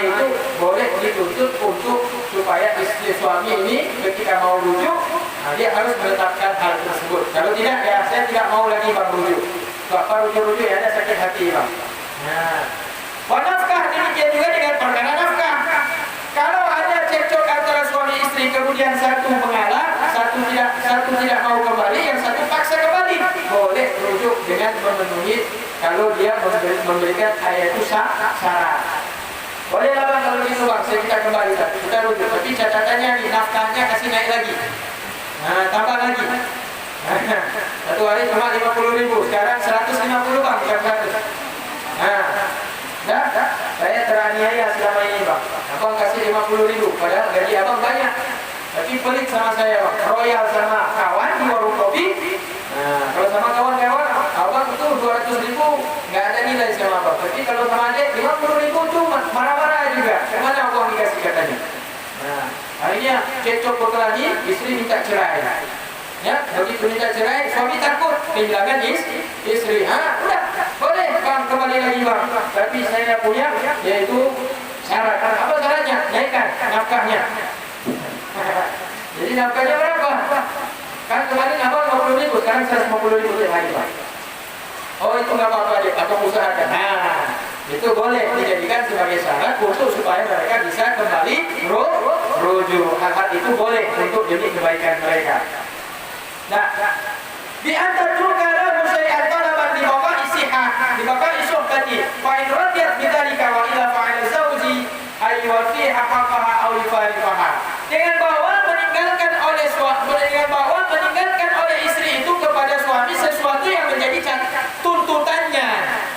Speaker 1: itu boleh dituntut untuk supaya istri suami ini ketika mau rujuk, dia harus menetapkan hal tersebut. Kalau tidak, ya saya tidak mau lagi bang rujuk. Bapak rujuk ya ada sakit hati bang. Nafkah demikian juga dengan perkara nafkah. Kalau ada cekcok antara suami istri kemudian satu mengalah, satu tidak mau kembali, yang satu paksa kembali, boleh rujuk dengan memenuhi kalau dia memberikan ayat itu syarat. Boleh lah bang kalau gitu bang, saya kita kembali kita rujuk, tapi catatannya nih nafkahnya kasih naik lagi, tambah lagi. Satu hari cuma 50.000, sekarang 150 bang, bukan 100. Saya teraniaya selama ini bang. Abang kasih 50.000, padahal gaji abang banyak. Tapi pelit sama saya bang, royal sama kawan di warung kopi. Kalau sama kawan-kawan, abang itu 200.000 nggak ada nilai sama abang. Tapi kalau sama adik 50.000 tuh marah-marah juga. Kemana abang dikasih katanya? Akhirnya cekcok berkelahi, istri minta cerai. Ya, begitu minta cerai, suami takut kehilangan istri. Udah, boleh bang kembali lagi bang. Tapi saya punya yaitu syarat. Apa syaratnya? Naikkan nafkahnya. Jadi nafkahnya berapa? Kan kemarin abang 50.000, sekarang 150.000 tiap hari bang. Oh itu nggak apa-apa deh, abang usahakan. Itu boleh dijadikan sebagai syarat untuk supaya mereka bisa kembali rujuk. Hal itu boleh untuk demi kebaikan mereka. Di antara perkara musyai'at talaban di bawah isihah, di bawah isuhbati, fa in radiyat bidzalika wa ila fa'ala zawji ay yufiha haqqaha aw yufariqaha. Dengan bahwa meninggalkan oleh istri itu kepada suami sesuatu yang menjadi tuntutannya,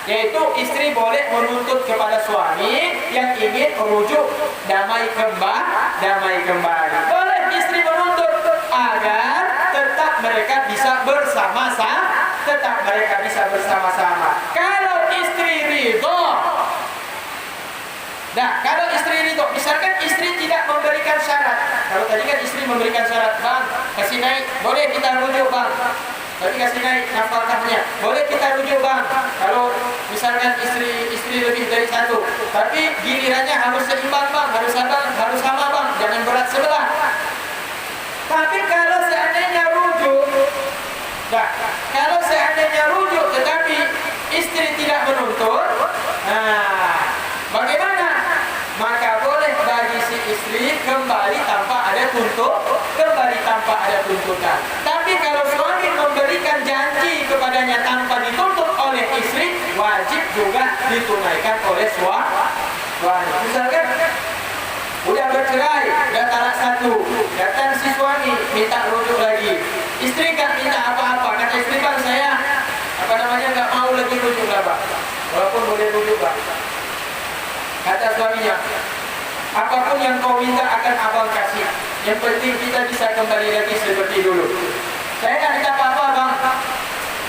Speaker 1: yaitu istri boleh menuntut kepada suami yang ingin merujuk damai kembali. Boleh istri menuntut agar tetap mereka bisa bersama-sama. Kalau istri ridho, kalau istri ridho, misalkan istri tidak memberikan syarat. Kalau tadi kan istri memberikan syarat, bang, kasih naik, boleh kita rujuk bang. Tapi kasih naik nafkahnya, boleh kita rujuk bang. Kalau misalkan istri lebih dari satu, tapi gilirannya harus seimbang bang, harus sama bang, jangan berat sebelah. Tapi kalau seandainya rujuk, tetapi istri tidak menuntut, bagaimana? Maka boleh bagi si istri kembali tanpa ada tuntutan. Tapi kalau suami memberikan janji kepadanya tanpa dituntut oleh istri, wajib juga ditunaikan oleh suami. Misalkan udah bercerai, udah talak 1, datang si suami minta rujuk lagi. Istri kan minta apa-apa, kata istri bang saya nggak mau lagi rujuk lah bang, walaupun boleh rujuk bang. Kata suaminya, apapun yang kau minta akan abang kasih, yang penting kita bisa kembali lagi seperti dulu. Saya nggak minta apa-apa bang,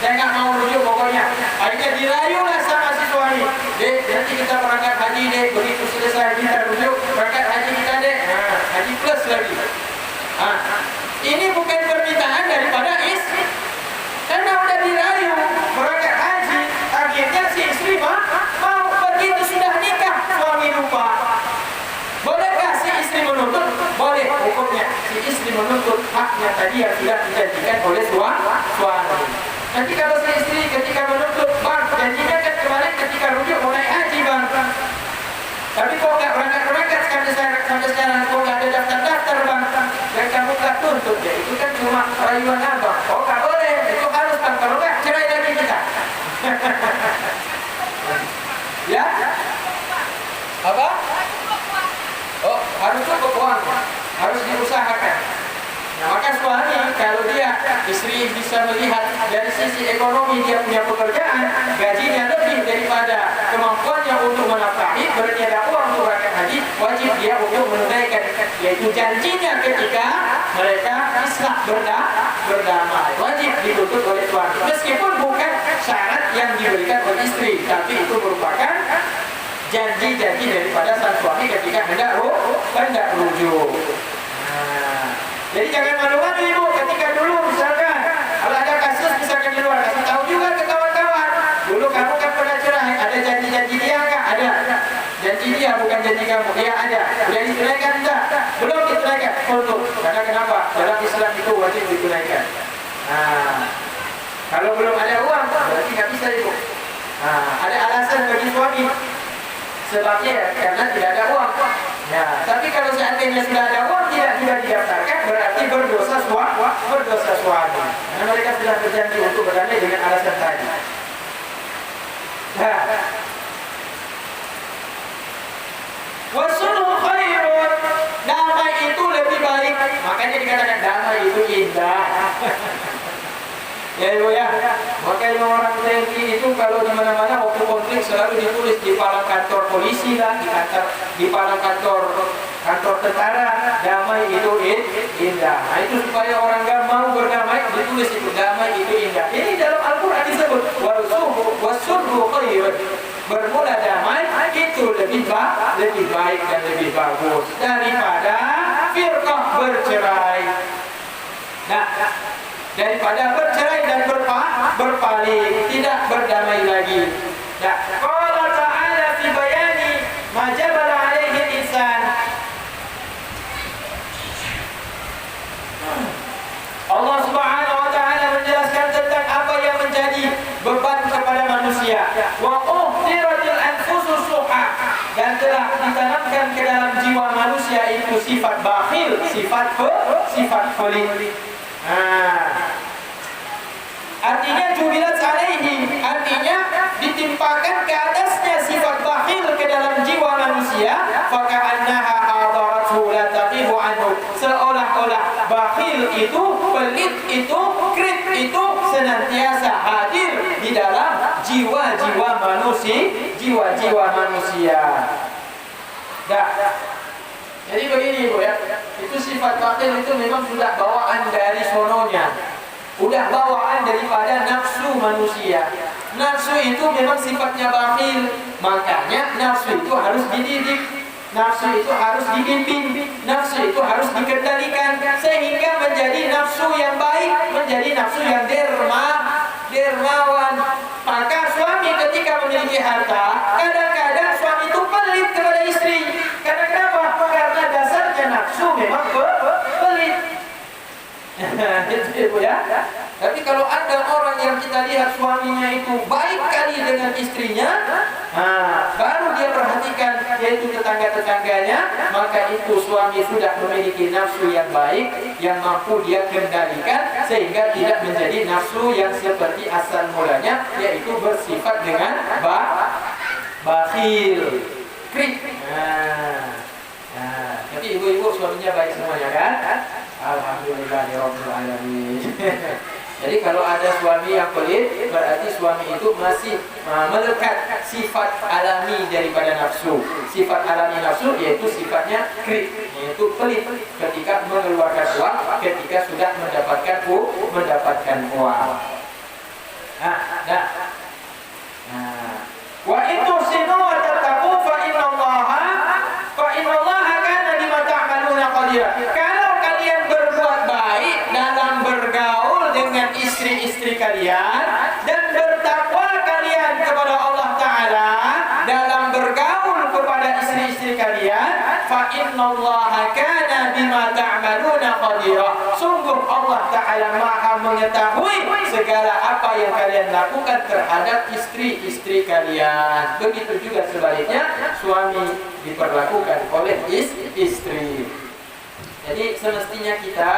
Speaker 1: saya nggak mau rujuk pokoknya. Akhirnya dirayulah sama si suami. Dek, nanti kita berangkat haji dek, begitu selesai kita rujuk berangkat haji kita dek. Nah, haji plus lagi. Nah, ini bukan permintaan daripada istri, karena udah dirayu berangkat haji. Akhirnya si istri mau begitu sudah nikah suami lupa. Bolehkah si istri menuntut? Boleh, hukumnya si istri menuntut haknya tadi yang sudah dijanjikan oleh suami. Nanti kalau si istri ketika menuntut, bang, janjinya kan kemarin ketika rujuk mau naik haji bang, tapi kok nggak berangkat sampai sekarang kok nggak ada daftar bang, dan kamu nggak tuntut ya, itu kan cuma rayuan abang. Oh nggak boleh, itu harus bang, kalau nggak cerai lagi kita. Ya? Apa? Oh, harus cukup uang, harus diusahakan. Nah, maka suami kalau dia istri bisa melihat dari sisi ekonomi dia punya pekerjaan, gajinya lebih daripada kemampuannya untuk menafkahi, berarti ada uang untuk berangkat haji, wajib dia untuk menunaikan, yaitu janjinya ketika mereka islah berdamai, wajib dituntut oleh suami. Meskipun bukan syarat yang diberikan oleh istri, tapi itu merupakan janji-janji daripada sang suami ketika hendak rujuk. Nah, jadi jangan malu-malu ibu ketika dulu misalkan kalau ada kasus misalkan di luar, kasih tahu juga ke kawan-kawan. Dulu kamu kan pernah cerai, ada janji-janji dia nggak? Ada. Janji dia bukan janji kamu, dia ada. Udah ditunaikan enggak? Belum ditunaikan. Untuk. Karena kenapa? Dalam Islam itu wajib ditunaikan. Nah, kalau belum ada uang berarti nggak bisa ibu. Nah, ada alasan bagi suami. Sebabnya karena tidak ada uang. Ya, tapi kalau seandainya sudah ada uang tidak didaftarkan, berarti berdosa suami. Karena mereka sudah berjanji untuk berdamai dengan alasan tadi. Nah, wasulhu khairun, damai itu lebih baik. Makanya dikatakan damai itu indah. Ya ibu ya, makanya orang TNI itu kalau di mana-mana waktu konflik selalu ditulis di palang kantor polisi lah, di palang kantor tentara, damai itu indah. Nah itu supaya orang gak mau berdamai, ditulis itu damai itu indah. Ini dalam Al-Quran disebut wasulhu khairun, bermula damai itu lebih baik dan lebih bagus daripada firqah bercerai. Nah, daripada bercerai dan berpaling, tidak berdamai lagi. Ya, qala ta'ala fi bayani ma jabala alaihi insan. Allah Subhanahu wa taala menjelaskan tentang apa yang menjadi beban kepada manusia. Wa uhdiratil anfusus suha, dan telah ditanamkan ke dalam jiwa manusia itu sifat bakhil, sifat pelit. Artinya jubilat alaihi, artinya ditimpakan ke atasnya sifat bakhil ke dalam jiwa manusia. Faka'annaha hadaratu la taqibu anhu, seolah-olah bakhil itu, pelit itu, krit itu senantiasa hadir di dalam jiwa-jiwa manusia. Jadi begini ibu ya, itu sifat bakhil itu memang sudah bawaan dari sononya, udah bawaan daripada nafsu manusia. Nafsu itu memang sifatnya bakhil, makanya nafsu itu harus dididik, nafsu itu harus dibimbing, nafsu itu harus dikendalikan sehingga menjadi nafsu yang baik, menjadi nafsu yang dermawan. Maka suami ketika memiliki harta, kadang-kadang suami itu pelit kepada istri. Karena kenapa? Karena dasarnya nafsu memang pelit. Itu ibu ya. Tapi kalau ada orang yang kita lihat suaminya itu baik kali dengan istrinya, baru dia perhatikan yaitu tetangga-tetangganya, maka itu suami sudah memiliki nafsu yang baik yang mampu dia kendalikan sehingga tidak menjadi nafsu yang seperti asal mulanya, yaitu bersifat dengan bakhil, krik. Tapi ibu-ibu suaminya baik semuanya kan? Alhamdulillahirabbil alamin. Jadi kalau ada suami yang pelit, berarti suami itu masih melekat sifat alami daripada nafsu. Sifat alami nafsu yaitu sifatnya krik, yaitu pelit ketika mengeluarkan uang, ketika sudah mendapatkan uang. Nah, dah. Nah, wa itu sinu wa tattaqu fa innallaha kana bima ta'maluna qadira. Kalau kalian berbuat baik dalam bergaul dengan istri-istri kalian dan bertakwa kalian kepada Allah Ta'ala dalam bergaul kepada istri-istri kalian, fa innallaha kana bima ta'maluna qadira. Sungguh Allah Ta'ala Maha mengetahui segala apa yang kalian lakukan terhadap istri-istri kalian. Begitu juga sebaliknya, suami diperlakukan oleh istri. Jadi semestinya kita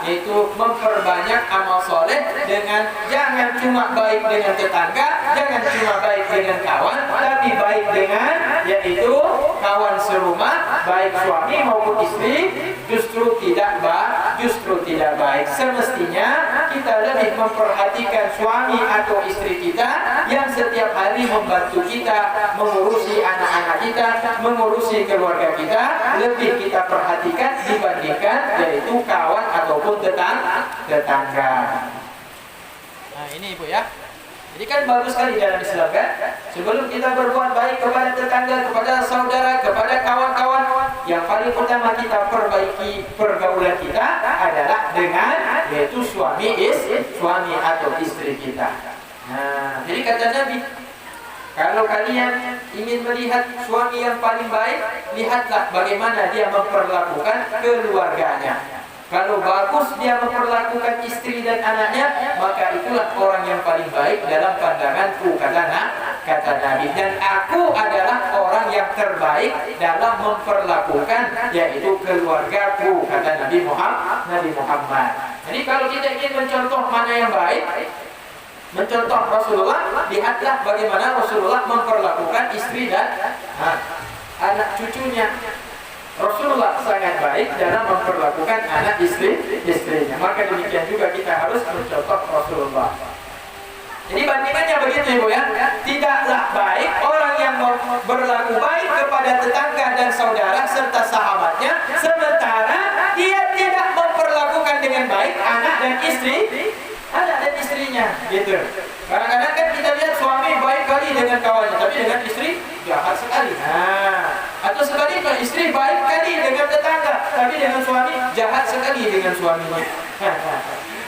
Speaker 1: yaitu memperbanyak amal soleh dengan jangan cuma baik dengan tetangga, jangan cuma baik dengan kawan, tapi baik dengan yaitu kawan serumah, baik suami maupun istri, justru tidak baik. Semestinya kita lebih memperhatikan suami atau istri kita yang setiap hari membantu kita mengurusi anak-anak kita, mengurusi keluarga kita, lebih kita perhatikan dibandingkan yaitu kawan ataupun tetangga. Nah ini Ibu ya. Jadi kan bagus sekali dalam Islam kan. Sebelum kita berbuat baik kepada tetangga, kepada saudara, kepada kawan-kawan, yang paling pertama kita perbaiki pergaulan kita adalah dengan yaitu suami atau istri kita. Nah, jadi kata Nabi, kalau kalian ingin melihat suami yang paling baik, lihatlah bagaimana dia memperlakukan keluarganya. Kalau bagus dia memperlakukan istri dan anaknya, maka itulah orang yang paling baik dalam pandanganku, kata Nabi. Dan aku adalah orang yang terbaik dalam memperlakukan yaitu keluargaku, kata Nabi Muhammad. Jadi kalau kita ingin mencontoh mana yang baik, mencontoh Rasulullah, lihatlah bagaimana Rasulullah memperlakukan istri dan anak cucunya. Rasulullah sangat baik dalam memperlakukan anak istrinya. Maka demikian juga kita harus mencontoh Rasulullah. Jadi bandingannya begitu Ibu ya. Tidaklah baik orang yang berlaku baik kepada tetangga dan saudara serta sahabatnya, sementara dia tidak memperlakukan dengan baik anak dan istrinya, gitu. Kadang-kadang kan kita lihat suami baik kali dengan kawannya, tapi dengan istri jahat sekali. Atau sebaliknya istri baik kali dengan tetangga, tapi dengan suami jahat sekali dengan suaminya.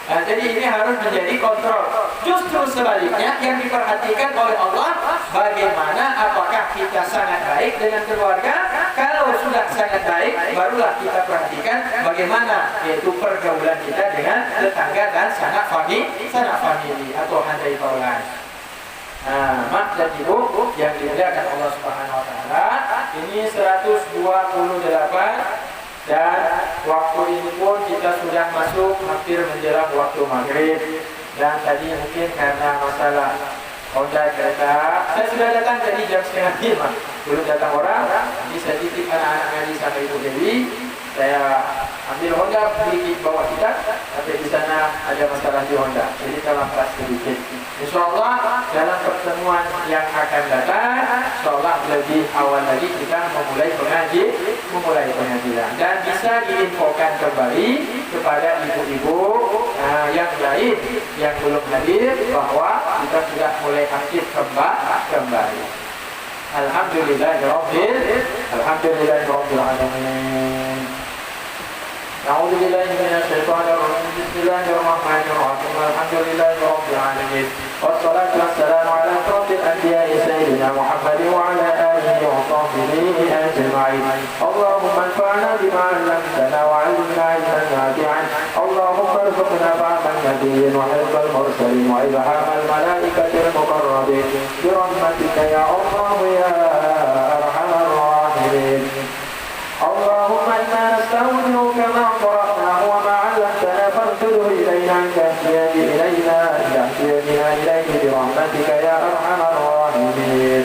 Speaker 1: Jadi ini harus menjadi kontrol. Justru sebaliknya yang diperhatikan oleh Allah, bagaimana apakah kita sangat baik dengan keluarga. Kalau sudah sangat baik, barulah kita perhatikan bagaimana yaitu pergaulan kita dengan tetangga dan sanak famili atau handai taulan. Mak dan Ibu yang dimuliakan Allah Subhanahu wa taala, ini 128 dan waktu ini pun kita sudah masuk hampir menjelang waktu maghrib. Dan tadi mungkin karena masalah Honda kereta, saya sudah datang tadi jam 4:30, belum datang orang. Jadi saya titip anak-anak ngaji sama Ibu Dewi. Saya ambil Honda sedikit bawa kita, tapi di sana ada masalah di Honda, jadi kita lampas sedikit. Insyaallah dalam pertemuan yang akan datang, insyaallah lebih awal lagi kita memulai pengajian dan bisa diinfokan kembali kepada ibu-ibu yang lain yang belum hadir bahwa kita sudah mulai aktif kembali. Alhamdulillahirabbil alamin. أعوذ بالله من الشيطان الرجيم. بسم الله الرحمن الرحيم. الحمد لله رب العالمين والصلاة والسلام على أشرف الأنبياء سيدنا محمد وعلى آله وصحبه أجمعين. اللهم انفعنا بما علمتنا وعلمنا علما نافعا. اللهم ارزقنا فهم النبيين وحفظ المرسلين وإلهام الملائكة المقربين برحمتك يا الله يا أرحم الراحمين. اللهم إنا نستودعك ما قرأناه وما علمتنا فارشده إلينا تهدينا إليه برحمتك يا أرحم الراحمين.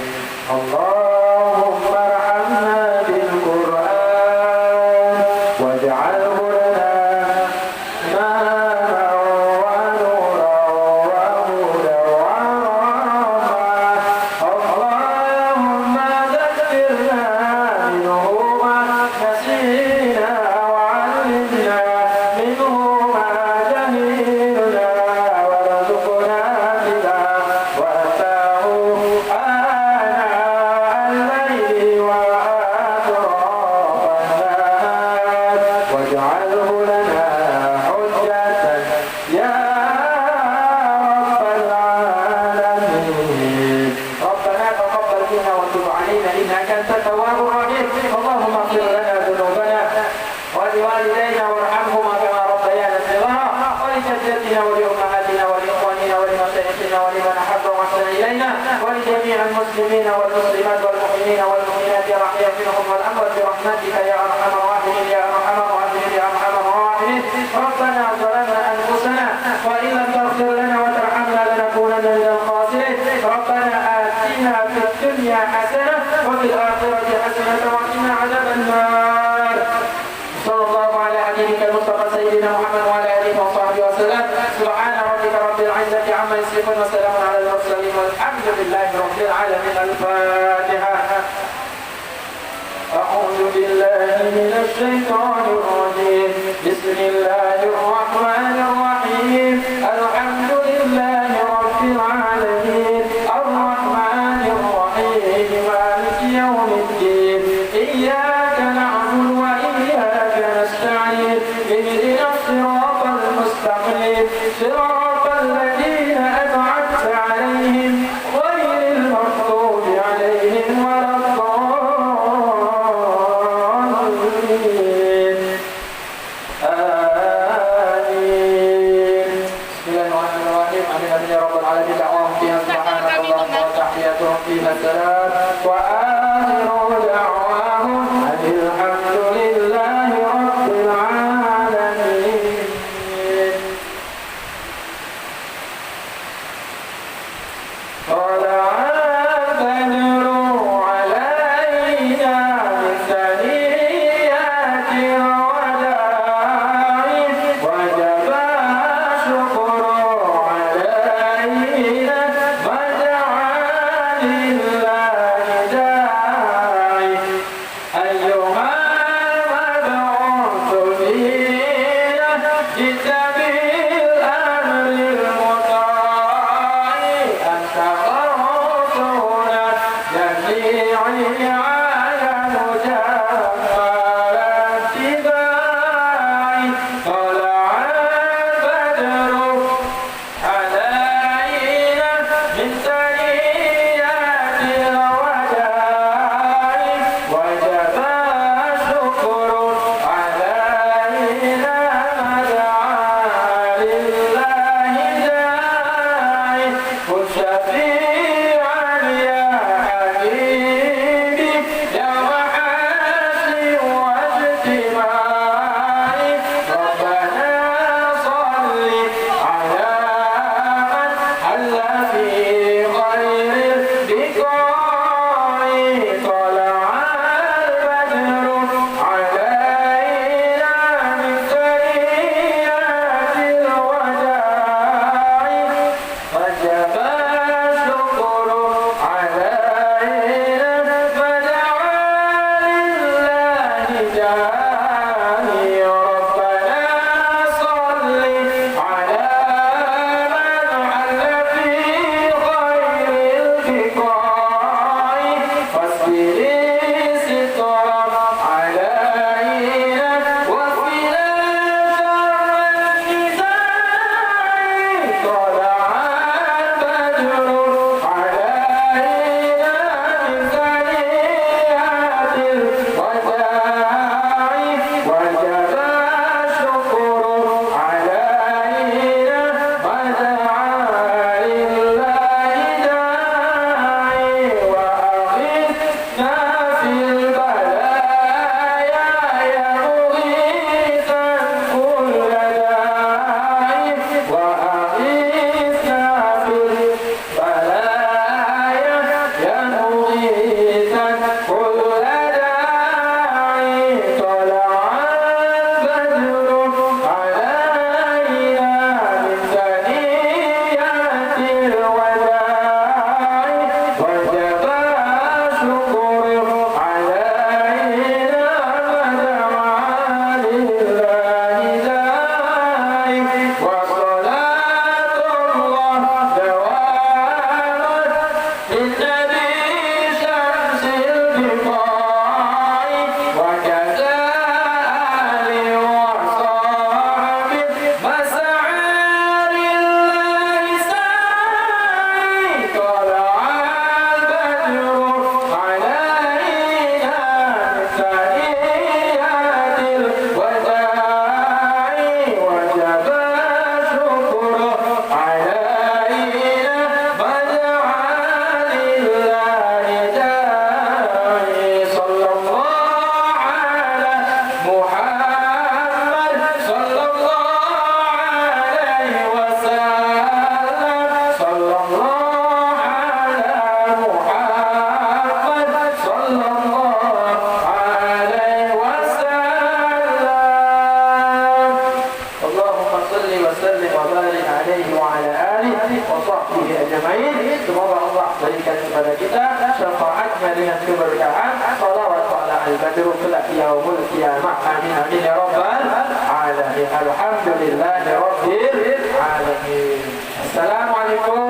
Speaker 1: اللهم ارحمنا بالقرآن واجعله لنا إماما ونورا وهدى ورحمة. اللهم واجعله لنا حجة يا رب العالمين. ربنا تقبل منا وتب علينا إنك أنت التواب الرحيم. اللهم اغفر لنا ذنوبنا ولوالدينا وارحمهما كما ربيانا صغارا، ولجدتنا ولأمهاتنا ولإخواننا ولمشايخنا ولمن أحب وأحسن إلينا، ولجميع المسلمين والمسلمات والمؤمنين والمؤمنات الأحياء منهم والأموات برحمتك يا أرحم الراحمين يا أرحم الراحمين يا أرحم الراحمين. ربنا ظلمنا أنفسنا وإن لم تغفر لنا وترحمنا لنكونن من الخاسرين. ربنا آتنا في الدنيا حسنة وفي الآخرة حسنة وقنا عذاب النار. صلى الله على حبيبك المصطفى سيدنا محمد وعلى آله وصحبه وسلم. سبحان ربك رب العزة عما يصفون وسلام على المرسلين والحمد لله رب العالمين. الفاتحة. أعوذ بالله من الشيطان الرجيم. بسم الله الرحمن الرحيم. الحمد لله رب العالمين الرحمن الرحيم مالك يوم الدين. إياك نعبد وإياك نستعين. اهدنا الصراط المستقيم صراط الذين أنعمت عليهم غير المغضوب عليهم ولا الضالين. آمين. بسم الله الرحمن الرحيم. آمين آمين يا رب العالمين. دعواهم فيها سبحانك اللهم وتحياتهم فيها السلام وآخر دعواهم أن الحمد لله رب العالمين. berikan kepada kita syafaatnya dengan keberkahan salawat ala al-badru kelak yaumul qiyamah. Amin amin ya rabbal alamin. Alhamdulillahi rabbil alamin. Assalamualaikum